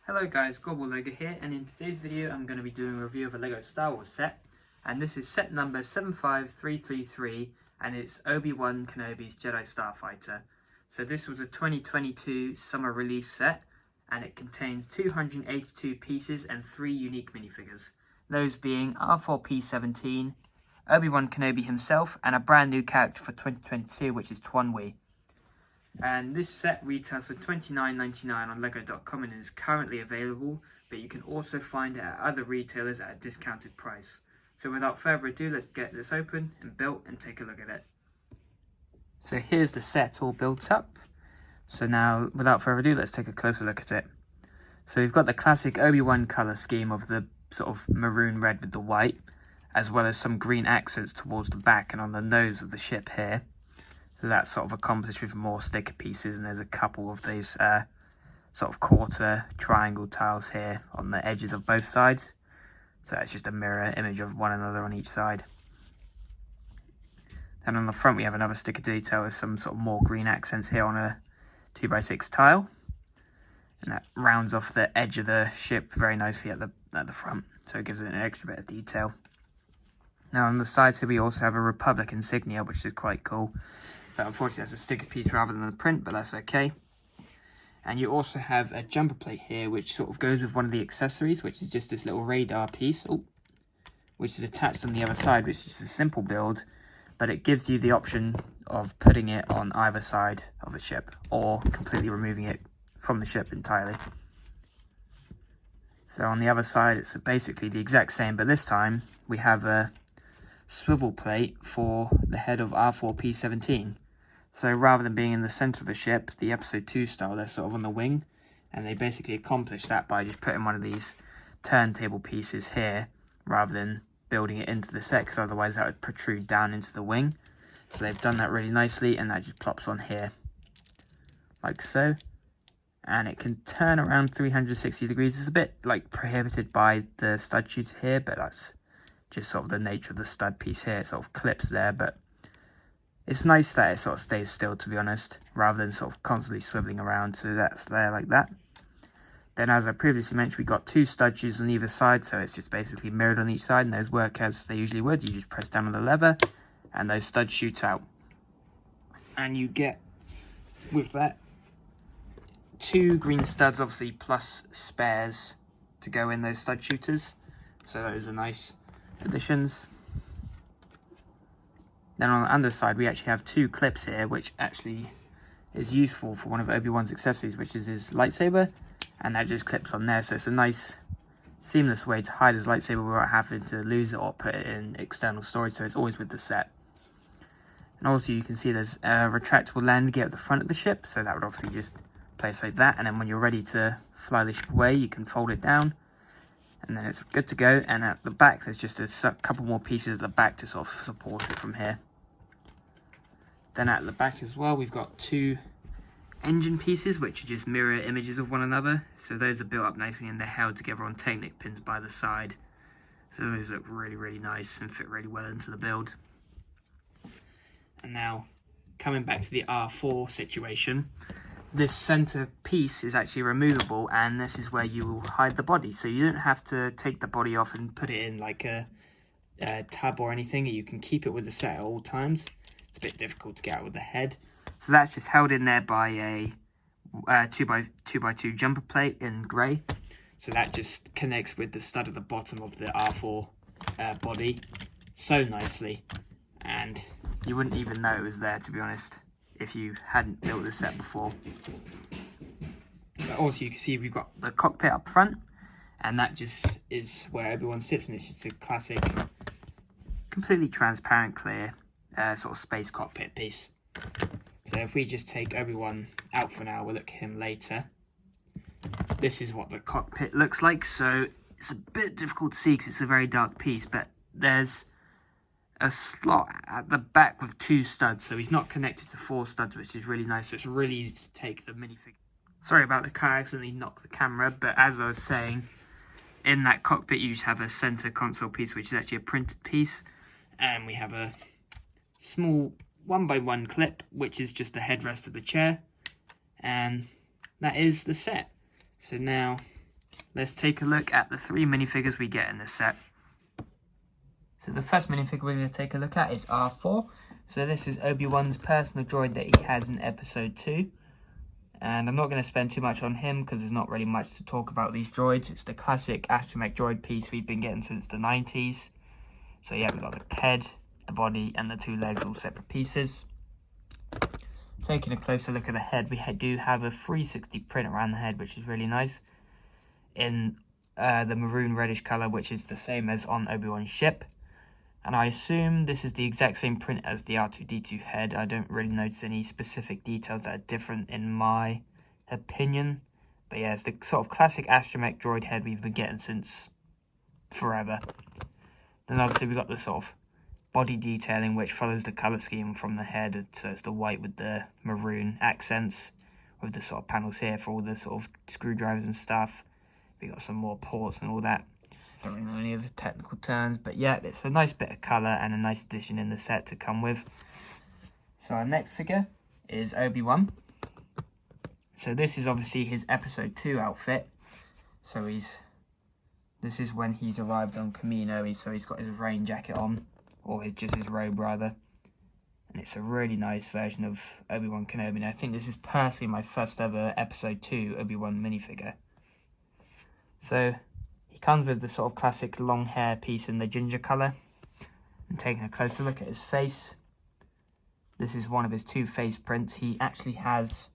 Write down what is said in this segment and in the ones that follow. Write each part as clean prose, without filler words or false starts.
Hello guys, Lego here, and in today's video I'm going to be doing a review of a Lego Star Wars set, and this is set number 75333, and it's Obi-Wan Kenobi's Jedi Starfighter. So this was a 2022 summer release set, and it contains 282 pieces and 3 unique minifigures, those being R4P17, Obi-Wan Kenobi himself, and a brand new character for 2022, which is Tuan Wee. And this set retails for $29.99 on lego.com and is currently available, but you can also find it at other retailers at a discounted price. So without further ado, let's get this open and built and take a look at it. So here's the set all built up. So now, without further ado, let's take a closer look at it. So we've got the classic Obi-Wan colour scheme of the sort of maroon red with the white, as well as some green accents towards the back and on the nose of the ship here. So that's sort of accomplished with more sticker pieces, and there's a couple of these sort of quarter triangle tiles here on the edges of both sides. So it's just a mirror image of one another on each side. Then on the front we have another sticker detail with some sort of more green accents here on a 2x6 tile. And that rounds off the edge of the ship very nicely at the front, so it gives it an extra bit of detail. Now on the sides here we also have a Republic insignia, which is quite cool. But unfortunately that's a sticker piece rather than a print, but that's okay. And you also have a jumper plate here, which sort of goes with one of the accessories, which is just this little radar piece, which is attached on the other side, which is a simple build, but it gives you the option of putting it on either side of the ship, or completely removing it from the ship entirely. So on the other side it's basically the exact same, but this time we have a swivel plate for the head of R4P17. So rather than being in the centre of the ship, the episode 2 style, they're sort of on the wing, and they basically accomplish that by just putting one of these turntable pieces here rather than building it into the set, because otherwise that would protrude down into the wing. So they've done that really nicely, and that just plops on here like so, and it can turn around 360 degrees. It's a bit like prohibited by the stud shooter here, but that's just sort of the nature of the stud piece here. It sort of clips there, but it's nice that it sort of stays still, to be honest, rather than sort of constantly swiveling around. So that's there like that. Then, as I previously mentioned, we've got 2 stud shoes on either side, so it's just basically mirrored on each side, and those work as they usually would. You just press down on the lever and those studs shoot out, and you get with that 2 green studs, obviously, plus spares to go in those stud shooters. So those are nice additions. Then on the underside we actually have 2 clips here, which actually is useful for one of Obi-Wan's accessories, which is his lightsaber, and that just clips on there. So it's a nice seamless way to hide his lightsaber without having to lose it or put it in external storage, so it's always with the set. And also you can see there's a retractable landing gear at the front of the ship, so that would obviously just place like that, and then when you're ready to fly the ship away you can fold it down, and then it's good to go. And at the back there's just a couple more pieces at the back to sort of support it from here. Then at the back as well we've got 2 engine pieces, which are just mirror images of one another. So those are built up nicely and they're held together on Technic pins by the side. So those look really nice and fit really well into the build. And now coming back to the R4 situation, this center piece is actually removable, and this is where you will hide the body. So you don't have to take the body off and put it in like a tub or anything. You can keep it with the set at all times. It's a bit difficult to get out with the head. So that's just held in there by a 2x2 jumper plate in grey. So that just connects with the stud at the bottom of the R4 body so nicely. And you wouldn't even know it was there, to be honest, if you hadn't built this set before. But also you can see we've got the cockpit up front, and that just is where everyone sits, and it's just a classic, completely transparent, clear sort of space cockpit piece. So if we just take Obi-Wan out for now, we'll look at him later. This is what the cockpit looks like. So it's a bit difficult to see because it's a very dark piece, but there's a slot at the back with 2 studs, so he's not connected to 4 studs, which is really nice. So it's really easy to take the minifigure. Sorry about the car, I accidentally knocked the camera, but as I was saying, in that cockpit you just have a center console piece, which is actually a printed piece, and we have a small 1x1 clip, which is just the headrest of the chair, and that is the set. So now let's take a look at the 3 minifigures we get in this set. So the first minifigure we're going to take a look at is R4. So this is Obi-Wan's personal droid that he has in episode 2. And I'm not going to spend too much on him because there's not really much to talk about these droids. It's the classic astromech droid piece we've been getting since the 90s. So yeah, we've got the head, the body and the 2 legs all separate pieces. Taking a closer look at the head, we do have a 360 print around the head, which is really nice. In the maroon reddish colour, which is the same as on Obi-Wan's ship. And I assume this is the exact same print as the R2-D2 head. I don't really notice any specific details that are different in my opinion. But yeah, it's the sort of classic astromech droid head we've been getting since forever. Then obviously we've got the sort of body detailing which follows the colour scheme from the head. So it's the white with the maroon accents with the sort of panels here for all the sort of screwdrivers and stuff. We've got some more ports and all that. Don't really know any of the technical terms, but yeah, it's a nice bit of colour and a nice addition in the set to come with. So our next figure is Obi-Wan. So this is obviously his episode 2 outfit. So this is when he's arrived on Kamino, so he's got his rain jacket on, or just his robe rather. And it's a really nice version of Obi-Wan Kenobi. And I think this is personally my first ever episode 2 Obi-Wan minifigure. So he comes with the sort of classic long hair piece in the ginger colour. And taking a closer look at his face, this is one of his 2 face prints. He actually has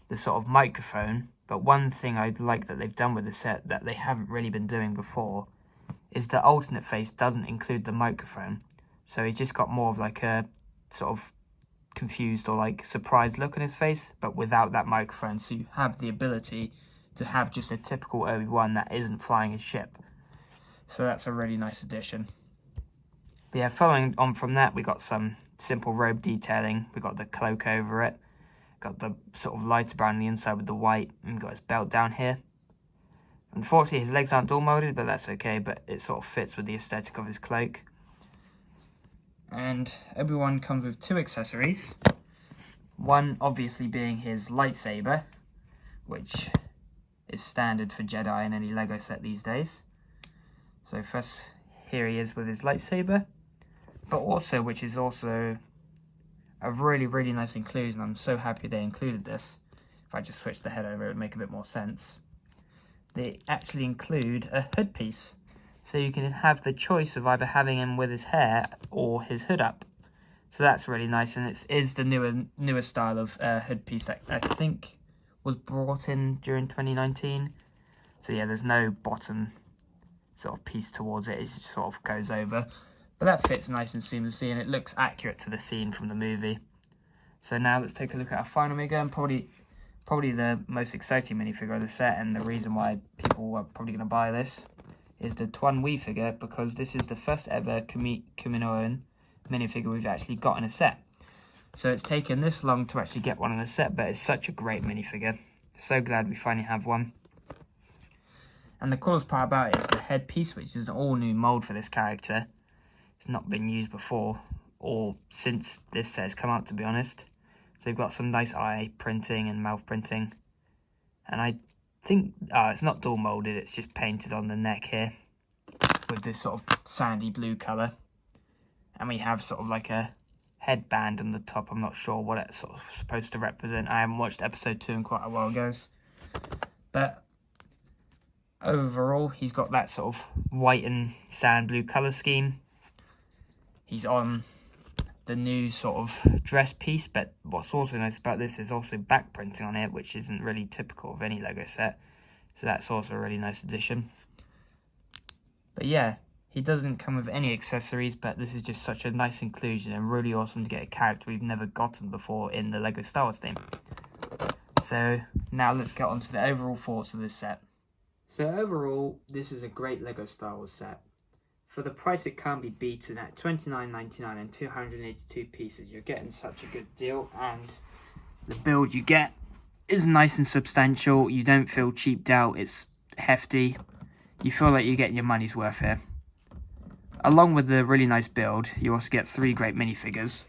the sort of microphone, but one thing I like that they've done with the set that they haven't really been doing before is the alternate face doesn't include the microphone. So he's just got more of like a sort of confused or like surprised look on his face, but without that microphone. So you have the ability to have just a typical Obi-Wan that isn't flying his ship. So that's a really nice addition. But yeah, following on from that, we got some simple robe detailing. We got the cloak over it. Got the sort of lighter brown on the inside with the white, and got his belt down here. Unfortunately, his legs aren't dual molded, but that's okay, but it sort of fits with the aesthetic of his cloak. And Obi-Wan comes with 2 accessories. One obviously being his lightsaber, which is standard for Jedi in any Lego set these days. So first, here he is with his lightsaber, but also, which is also a really, really nice inclusion. I'm so happy they included this. If I just switch the head over, it would make a bit more sense. They actually include a hood piece. So you can have the choice of either having him with his hair or his hood up. So that's really nice, and it is the newer style of hood piece that I think was brought in during 2019. So yeah, there's no bottom sort of piece towards it. It just sort of goes over. But that fits nice and seamlessly, and it looks accurate to the scene from the movie. So now let's take a look at our final figure, and probably the most exciting minifigure of the set, and the reason why people are probably going to buy this is the Tuan Wee figure, because this is the first ever Kaminoan minifigure we've actually got in a set. So it's taken this long to actually get one in a set, but it's such a great minifigure. So glad we finally have one. And the coolest part about it is the headpiece, which is an all new mould for this character. It's not been used before, or since this set has come out, to be honest. So we've got some nice eye printing and mouth printing. And I think, it's not dual moulded, it's just painted on the neck here with this sort of sandy blue colour. And we have sort of like a headband on the top. I'm not sure what it's sort of supposed to represent. I haven't watched episode 2 in quite a while, guys. But overall, he's got that sort of white and sand blue colour scheme. He's on the new sort of dress piece, but what's also nice about this is also back printing on it, which isn't really typical of any Lego set. So that's also a really nice addition. But yeah, he doesn't come with any accessories, but this is just such a nice inclusion and really awesome to get a character we've never gotten before in the Lego Star Wars theme. So now let's get on to the overall thoughts of this set. So overall, this is a great Lego Star Wars set. For the price, it can't be beaten at $29.99 and 282 pieces. You're getting such a good deal, and the build you get is nice and substantial. You don't feel cheaped out. It's hefty. You feel like you're getting your money's worth here. Along with the really nice build, you also get 3 great minifigures.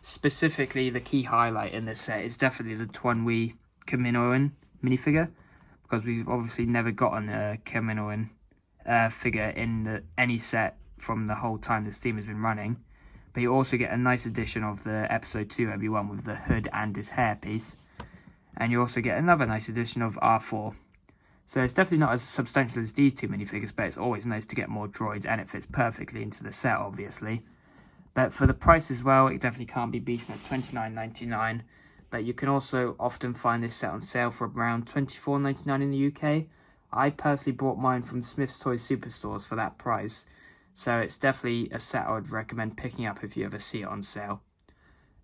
Specifically, the key highlight in this set is definitely the Tuan Wee Kaminoan minifigure, because we've obviously never gotten a Kaminoan figure in any set from the whole time this theme has been running. But you also get a nice edition of the episode 2 Obi-Wan with the hood and his hairpiece, and you also get another nice edition of R4. So it's definitely not as substantial as these two minifigures, but it's always nice to get more droids, and it fits perfectly into the set, obviously. But for the price as well, it definitely can't be beaten at $29.99. But you can also often find this set on sale for around $24.99 in the UK. I personally bought mine from Smith's Toy Superstores for that price. So it's definitely a set I would recommend picking up if you ever see it on sale.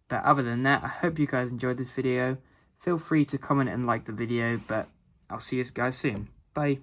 But other than that, I hope you guys enjoyed this video. Feel free to comment and like the video, but I'll see you guys soon. Bye.